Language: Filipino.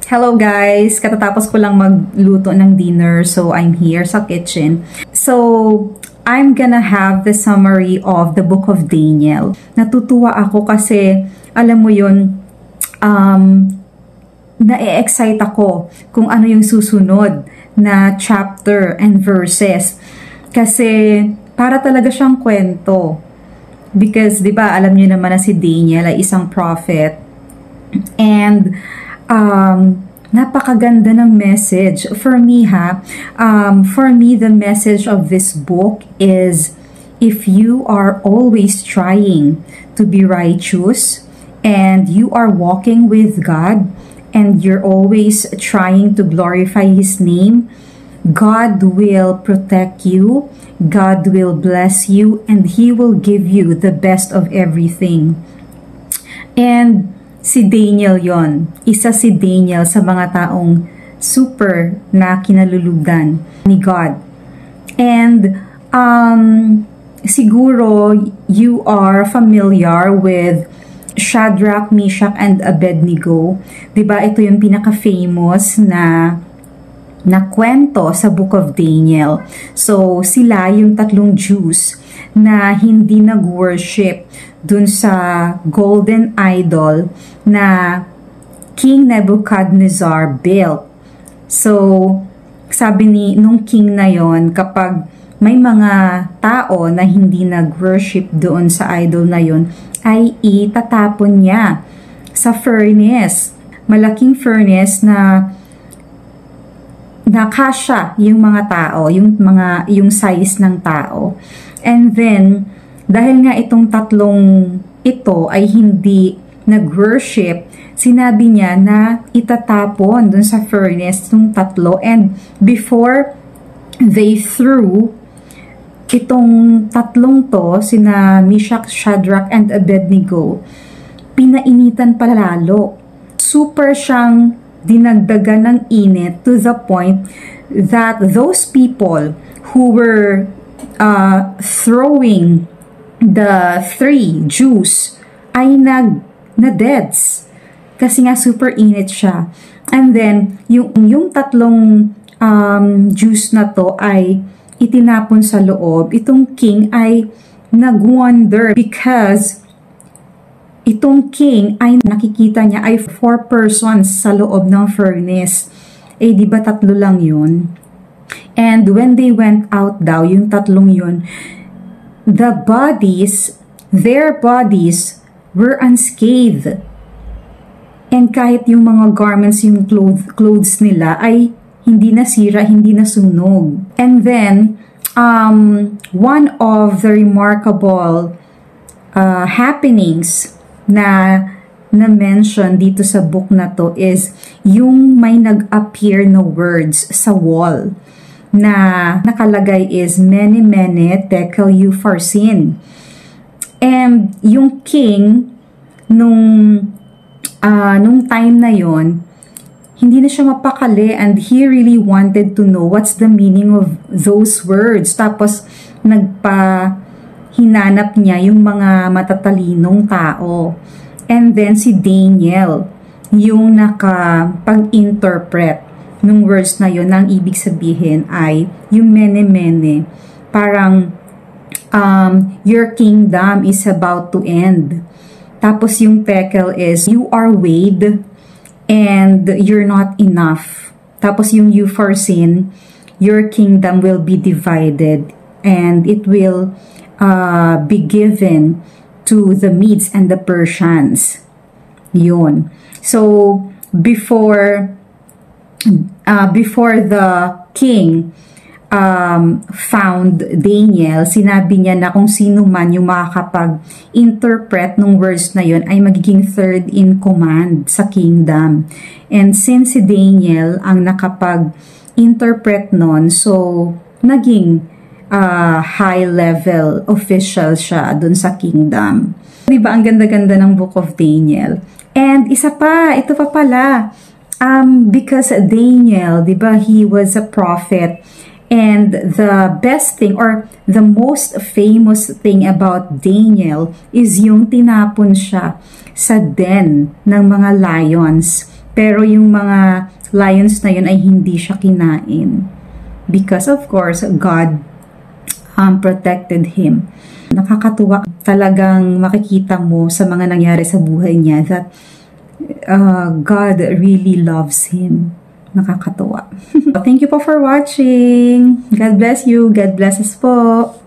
Hello guys! Katatapos ko lang magluto ng dinner, so I'm here sa kitchen. So, I'm gonna have the summary of the Book of Daniel. Natutuwa ako kasi, alam mo yun, na-excite ako kung ano yung susunod na chapter and verses. Kasi, para talaga siyang kwento. Because, di ba, alam niyo naman na si Daniel ay isang prophet. And, napakaganda ng message. For me, the message of this book is, if you are always trying to be righteous, and you are walking with God, and you're always trying to glorify His name, God will protect you, God will bless you, and He will give you the best of everything. And si Daniel yon. Isa si Daniel sa mga taong super na kinalulugan ni God. And siguro you are familiar with Shadrach, Meshach, and Abednego. Diba ito yung pinaka-famous na kwento sa Book of Daniel. So sila yung tatlong Jews na hindi nag-worship dun sa golden idol na King Nebuchadnezzar built. So, sabi nung king na yon, kapag may mga tao na hindi nag-worship doon sa idol na yon, ay itatapon niya sa furnace. Malaking furnace na nakasya yung mga tao, yung size ng tao. And then, dahil nga itong tatlong ito ay hindi nag-worship, sinabi niya na itatapon dun sa furnace itong tatlo. And before they threw itong tatlong to, sina Meshach, Shadrach, and Abednego, pinainitan palalo. Super siyang dinagdagan ng init to the point that those people who were throwing the three Jews ay na-deads kasi nga super init siya. And then yung tatlong Jews na to ay itinapon sa loob. Itong king ay nag-wonder because itong king ay nakikita niya ay 4 persons sa loob ng furnace. Eh di ba tatlo lang yun? And when they went out daw, yung tatlong yun, their bodies were unscathed. And kahit yung mga garments, yung clothes nila ay hindi nasira, hindi nasunog. And then, one of the remarkable happenings na mention dito sa book na to is yung may nag-appear na words sa wall na nakalagay is mene mene tekel upharsin. And yung king nung time na yon, hindi na siya mapakali and he really wanted to know what's the meaning of those words. Tapos hinanap niya yung mga matatalinong tao. And then si Daniel yung nakapag-interpret nung words na yun, ang ibig sabihin ay yung mene mene, parang your kingdom is about to end. Tapos yung tekel is you are weighed and you're not enough. Tapos yung upharsin, your kingdom will be divided and it will be given to the Medes and the Persians. Yun. So before the king found Daniel, sinabi niya na kung sino man yung makakapag-interpret ng words na yun ay magiging third in command sa kingdom. And since si Daniel ang nakapag-interpret nun, so naging high level official siya dun sa kingdom. Diba ang ganda-ganda ng Book of Daniel? And isa pa, ito pa pala, because Daniel, diba, he was a prophet, and the best thing or the most famous thing about Daniel is yung tinapon siya sa den ng mga lions Pero yung mga lions na yun ay hindi siya kinain. Because of course, God protected him. Nakakatuwa talagang makikita mo sa mga nangyari sa buhay niya that God really loves him. Nakakatuwa. Thank you po for watching. God bless you. God bless us po.